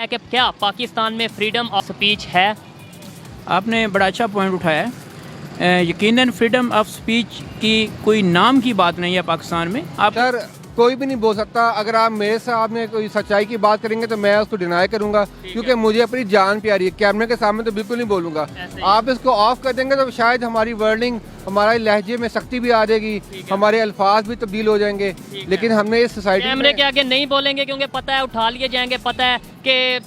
है कि क्या पाकिस्तान में फ्रीडम ऑफ स्पीच है? आपने बड़ा अच्छा पॉइंट उठाया है। यकीनन फ्रीडम ऑफ स्पीच की कोई नाम की बात नहीं है पाकिस्तान में। आप सर कोई भी नहीं बोल सकता। अगर आप मेरे सामने कोई सच्चाई की बात करेंगे तो मैं उसको डिनाई करूंगा, क्योंकि मुझे अपनी जान प्यारी है। कैमरे के सामने तो बिल्कुल नहीं बोलूंगा। आप इसको ऑफ कर देंगे तो शायद हमारी वर्डिंग, हमारे लहजे में सख्ती भी आ जाएगी, हमारे अल्फाज भी तब्दील हो जाएंगे। लेकिन हमने इस सोसाइटी कैमरे के आगे नहीं बोलेंगे क्योंकि पता है उठा लिए जाएंगे, पता है कि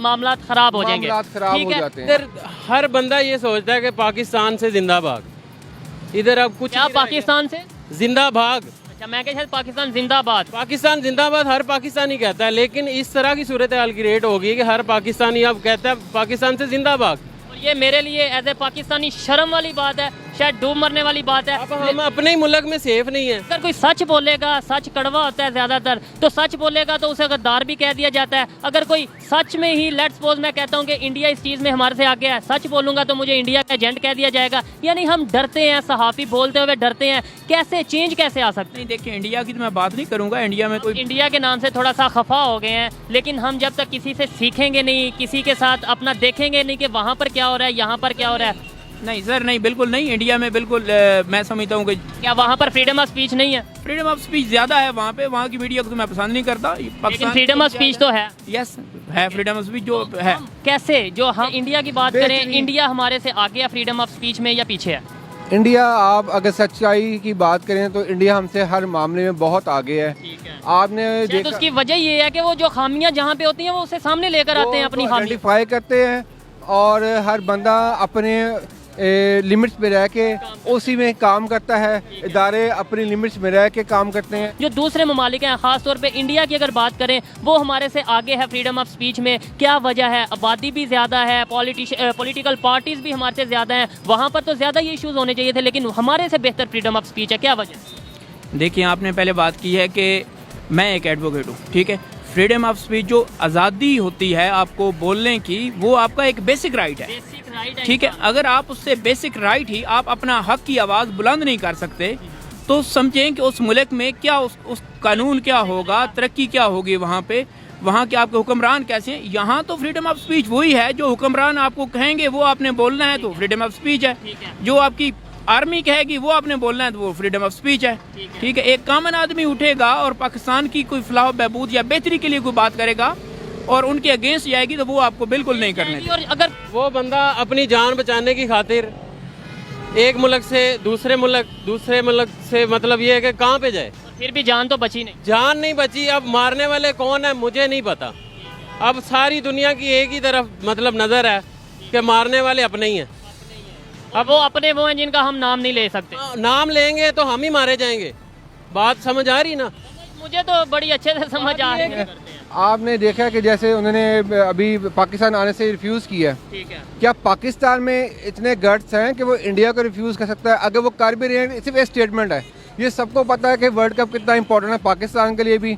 मामला खराब हो जाएंगे। खराब हो जाते हैं। इधर हर बंदा ये सोचता है कि पाकिस्तान से जिंदाबाद। इधर अब कुछ क्या पाकिस्तान से जिंदाबाद। अच्छा, मैं क्या शायद पाकिस्तान जिंदाबाद। पाकिस्तान जिंदाबाद हर पाकिस्तानी कहता है, लेकिन इस तरह की सूरत हाल क्रिएट होगी कि हर पाकिस्तानी अब कहता है पाकिस्तान से जिंदाबाद। और ये मेरे लिए एज ए पाकिस्तानी शर्म वाली बात है, शायद डूब मरने वाली बात है। अब हम अपने ही मुल्क में सेफ नहीं है। अगर कोई सच बोलेगा, सच कड़वा होता है ज़्यादातर, तो सच बोलेगा तो उसे गद्दार भी कह दिया जाता है। अगर कोई सच में ही, लेट्स सपोज मैं कहता हूँ कि इंडिया इस चीज़ में हमारे से आगे है, सच बोलूँगा तो मुझे इंडिया का एजेंट कह दिया जाएगा। यानी हम डरते हैं, सहाफ़ी बोलते हुए डरते हैं। कैसे चेंज कैसे आ सकते हैं? नहीं, देखिए इंडिया की तो मैं बात नहीं करूँगा। इंडिया में कोई इंडिया के नाम से थोड़ा सा खफा हो गए हैं, लेकिन हम जब तक किसी से सीखेंगे नहीं, किसी के साथ अपना देखेंगे नहीं कि वहाँ पर क्या हो रहा है, यहाँ पर क्या हो रहा है। नहीं सर, नहीं, बिल्कुल नहीं। इंडिया में बिल्कुल मैं समझता हूँ कि क्या वहाँ पर फ्रीडम ऑफ स्पीच नहीं है? फ्रीडम ऑफ स्पीच ज़्यादा है वहाँ पे। वहाँ की मीडिया को तो मैं पसंद नहीं करता। लेकिन फ्रीडम ऑफ स्पीच तो है। यस है, फ्रीडम ऑफ स्पीच जो है। कैसे, जो हम इंडिया की बात करें, इंडिया हमारे से आगे है फ्रीडम ऑफ स्पीच में या पीछे है? इंडिया, आप अगर सच्चाई की बात करें तो इंडिया हमसे हर मामले में बहुत आगे है। आपने शायद देखा, उसकी वजह ये है कि वो जो खामियां जहाँ पे होती हैं वो उसे सामने लेकर आते हैं, अपनी खामियां आइडेंटिफाई करते हैं और हर बंदा अपने लिमिट्स में रह के उसी में काम करता है। इदारे अपनी लिमिट्स में रह के काम करते हैं। जो दूसरे ममालिक हैं, खास तौर पे इंडिया की अगर बात करें, वो हमारे से आगे है फ्रीडम ऑफ स्पीच में। क्या वजह है? आबादी भी ज़्यादा है, पॉलिटिकल पार्टीज भी हमारे से ज़्यादा हैं। वहाँ पर तो ज़्यादा ये इशूज़ होने चाहिए थे, लेकिन हमारे से बेहतर फ्रीडम ऑफ स्पीच है। क्या वजह? देखिए, आपने पहले बात की है कि मैं एक एडवोकेट हूँ, ठीक है। फ्रीडम ऑफ स्पीच जो आज़ादी होती है आपको बोलने की, वो आपका एक बेसिक राइट है, ठीक है। अगर आप उससे बेसिक राइट ही आप अपना हक की आवाज़ बुलंद नहीं कर सकते, तो समझें कि उस मुल्क में क्या उस कानून क्या होगा, तरक्की क्या होगी वहाँ पे, वहाँ के आपके हुक्मरान कैसे हैं। यहाँ तो फ्रीडम ऑफ स्पीच वही है, जो हुक्मरान आपको कहेंगे वो आपने बोलना है, तो फ्रीडम ऑफ स्पीच है। जो आपकी आर्मी कहेगी वो आपने बोलना है, तो वो फ्रीडम ऑफ स्पीच है, ठीक है। एक कॉमन आदमी उठेगा और पाकिस्तान की कोई फलाह बहबूद या बेहतरी के लिए कोई बात करेगा और उनके अगेंस्ट जाएगी, तो वो आपको बिल्कुल नहीं करने देंगे। और अगर वो बंदा अपनी जान बचाने की खातिर एक मुल्क से दूसरे मुल्क से मतलब ये है कि कहाँ पे जाए, फिर भी जान तो बची नहीं। जान नहीं बची। अब मारने वाले कौन है मुझे नहीं पता। अब सारी दुनिया की एक ही तरफ मतलब नज़र है कि मारने वाले अपने ही हैं। अब वो अपने वो हैं जिनका हम नाम नहीं ले सकते। नाम लेंगे तो हम ही मारे जाएंगे। बात समझ आ रही ना? मुझे तो बड़ी अच्छे से समझ आ रही है। आपने देखा कि जैसे उन्होंने अभी पाकिस्तान आने से रिफ्यूज़ किया, ठीक है। क्या पाकिस्तान में इतने गट्स हैं कि वो इंडिया को रिफ्यूज़ कर सकता है? अगर वो कर भी रहे हैं, सिर्फ एक स्टेटमेंट है। ये सबको पता है कि वर्ल्ड कप कितना इंपॉर्टेंट है पाकिस्तान के लिए भी,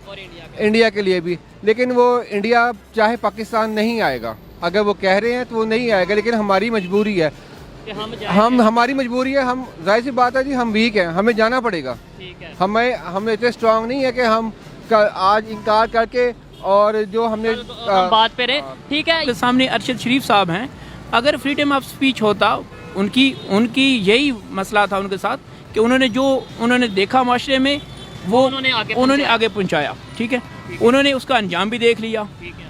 इंडिया के लिए भी। लेकिन वो इंडिया चाहे पाकिस्तान नहीं आएगा। अगर वो कह रहे हैं तो वो नहीं आएगा, लेकिन हमारी मजबूरी है। हमारी मजबूरी है। हम, जाहिर सी बात है जी, हम वीक हैं, हमें जाना पड़ेगा। हम इतने स्ट्रांग नहीं है कि हम आज इनकार करके और जो हमने बात पे रहे, ठीक है। के सामने अरशद शरीफ साहब हैं। अगर फ्रीडम ऑफ स्पीच होता, उनकी यही मसला था उनके साथ कि उन्होंने देखा माशरे में, वो उन्होंने आगे पहुंचाया, ठीक है। उन्होंने उसका अंजाम भी देख लिया।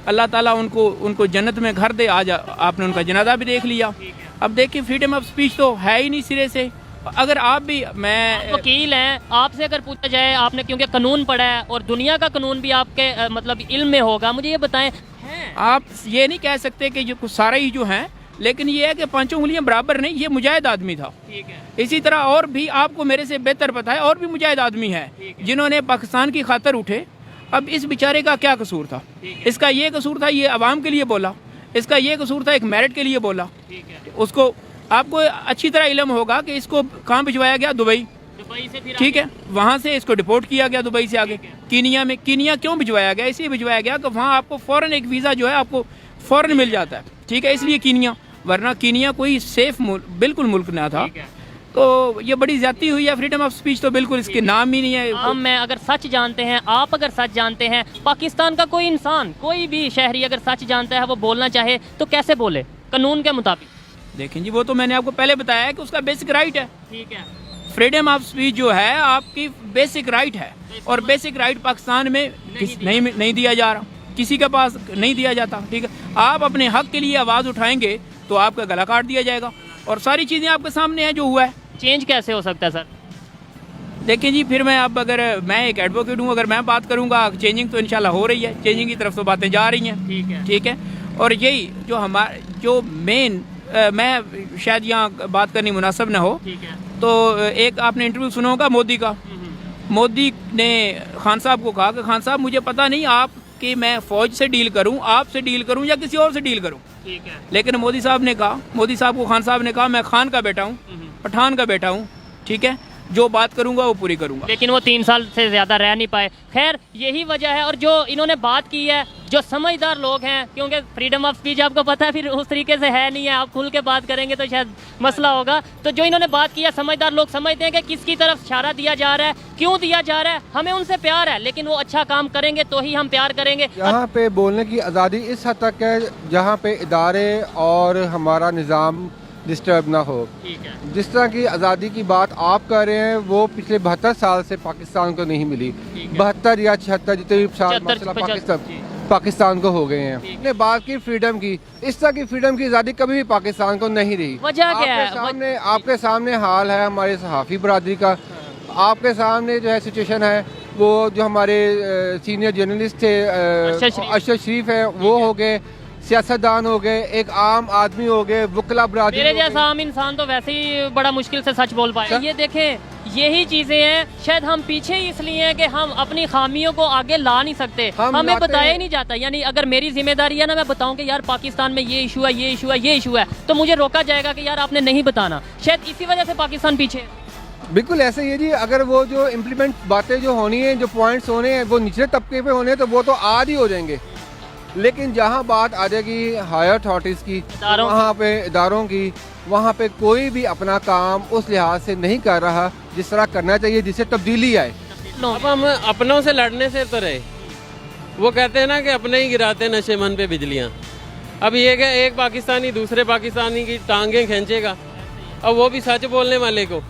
अल्लाह ताला उनको जन्नत में घर दे। आज आपने उनका जनाजा भी देख लिया। अब देखिए, फ्रीडम ऑफ स्पीच तो है ही नहीं सिरे से। अगर आप भी, मैं वकील हैं, आपसे अगर पूछा जाए, आपने क्योंकि कानून पढ़ा है और दुनिया का कानून भी आपके मतलब इल्म में होगा, मुझे ये बताएं, आप ये नहीं कह सकते कि जो सारे ही जो हैं, लेकिन ये है कि पांचों उंगलियां बराबर नहीं। ये मुजाहिद आदमी था, ठीक है। इसी तरह और भी आपको मेरे से बेहतर पता है, और भी मुजाहिद आदमी है जिन्होंने पाकिस्तान की खातर उठे। अब इस बेचारे का क्या कसूर था? इसका ये कसूर था, ये अवाम के लिए बोला। इसका ये कसूर था, एक मेरिट के लिए बोला। उसको, आपको अच्छी तरह इल्म होगा कि इसको कहाँ भिजवाया गया? दुबई से, ठीक है। वहाँ से इसको डिपोर्ट किया गया दुबई से आगे कीनिया में। कीनिया क्यों भिजवाया गया? इसलिए भिजवाया गया कि वहाँ आपको फ़ौरन एक वीज़ा जो है आपको फ़ौरन मिल जाता है, ठीक है। इसलिए कीनिया, वरना कीनिया कोई सेफ बिल्कुल मुल्क ना था। तो ये बड़ी ज्यादती हुई है। फ्रीडम ऑफ स्पीच तो बिल्कुल इसके नाम ही नहीं है। हम मैं अगर सच जानते हैं, आप अगर सच जानते हैं, पाकिस्तान का कोई इंसान, कोई भी शहरी अगर सच जानता है, वो बोलना चाहे तो कैसे बोले कानून के मुताबिक? देखें जी, वो तो मैंने आपको पहले बताया है कि उसका बेसिक राइट है। ठीक है, फ्रीडम ऑफ स्पीच जो है आपकी बेसिक राइट है, और बेसिक राइट पाकिस्तान में नहीं दिया जा रहा, किसी के पास नहीं दिया जाता। ठीक है, आप अपने हक के लिए आवाज़ उठाएंगे तो आपका गला काट दिया जाएगा, और सारी चीज़ें आपके सामने हैं जो हुआ है। चेंज कैसे हो सकता है सर? देखिए जी, फिर अगर मैं एक एडवोकेट हूँ, अगर मैं बात करूँगा, चेंजिंग तो इंशाल्लाह हो रही है, चेंजिंग की तरफ तो बातें जा रही हैं। ठीक है, और यही जो मेन मैं शायद यहाँ बात करनी मुनासिब ना हो, ठीक है, तो एक आपने इंटरव्यू सुना होगा मोदी का। मोदी ने खान साहब को कहा कि खान साहब मुझे पता नहीं आप कि मैं फ़ौज से डील करूं, आपसे डील करूं या किसी और से डील करूं। ठीक है, लेकिन मोदी साहब को खान साहब ने कहा मैं खान का बेटा हूं, पठान का बेटा हूं, ठीक है, जो बात करूंगा वो पूरी करूंगा। लेकिन वो 3 साल से ज़्यादा रह नहीं पाए। खैर, यही वजह है। और जो इन्होंने बात की है, जो समझदार लोग हैं, क्योंकि फ्रीडम ऑफ स्पीच आपको पता है फिर उस तरीके से है नहीं है, आप खुल के बात करेंगे तो शायद मसला होगा। तो जो इन्होंने बात की है, समझदार लोग समझते हैं कि किसकी तरफ इशारा दिया जा रहा है, क्यों दिया जा रहा है। हमें उनसे प्यार है, लेकिन वो अच्छा काम करेंगे तो ही हम प्यार करेंगे। यहाँ पे बोलने की आज़ादी इस हद तक है जहाँ पे इदारे और हमारा निज़ाम डिस्टर्ब ना हो। ठीक है, जिस तरह की आज़ादी की बात आप कर रहे हैं, वो पिछले 72 साल से पाकिस्तान को नहीं मिली। 72 या 76 जितने भी साल 75, माशाल्लाह पाकिस्तान को हो गए हैं। ने बात की फ्रीडम की, इस तरह की फ्रीडम की आज़ादी कभी भी पाकिस्तान को नहीं रही। वजह क्या है? आपके सामने हाल है हमारे सहाफ़ी बरादरी का, आपके सामने जो है सिचुएशन है, वो जो हमारे सीनियर जर्नलिस्ट थे अरशद शरीफ है, वो हो गए, सियासतदान हो गए, एक आम आदमी हो गए, वकला बरादरी। मेरे जैसा आम इंसान तो वैसे ही बड़ा मुश्किल से सच बोल पाए। ये देखें, यही चीजें हैं, शायद हम पीछे इसलिए हैं कि हम अपनी खामियों को आगे ला नहीं सकते, हमें बताया ही नहीं जाता। यानी अगर मेरी जिम्मेदारी है ना, मैं बताऊं कि यार पाकिस्तान में ये इशू है, ये इशू है, ये इशू है, तो मुझे रोका जाएगा कि यार आपने नहीं बताना। शायद इसी वजह से पाकिस्तान पीछे है। बिल्कुल ऐसे ही है जी। अगर वो जो इम्प्लीमेंट बातें जो होनी है, जो पॉइंट्स होने हैं, वो निचले तबके पे होने हैं, तो वो तो आज ही हो जाएंगे। लेकिन जहाँ बात आ जाएगी हायर अथॉरिटीज़ की, वहाँ पे इदारों की, वहाँ पे कोई भी अपना काम उस लिहाज से नहीं कर रहा जिस तरह करना चाहिए, जिससे तब्दीली आए। अब हम अपनों से लड़ने से तो रहे। वो कहते हैं ना कि अपने ही गिराते नशे मन पे बिजलियाँ। अब ये कि एक पाकिस्तानी दूसरे पाकिस्तानी की टांगें खींचेगा, अब वो भी सच बोलने वाले को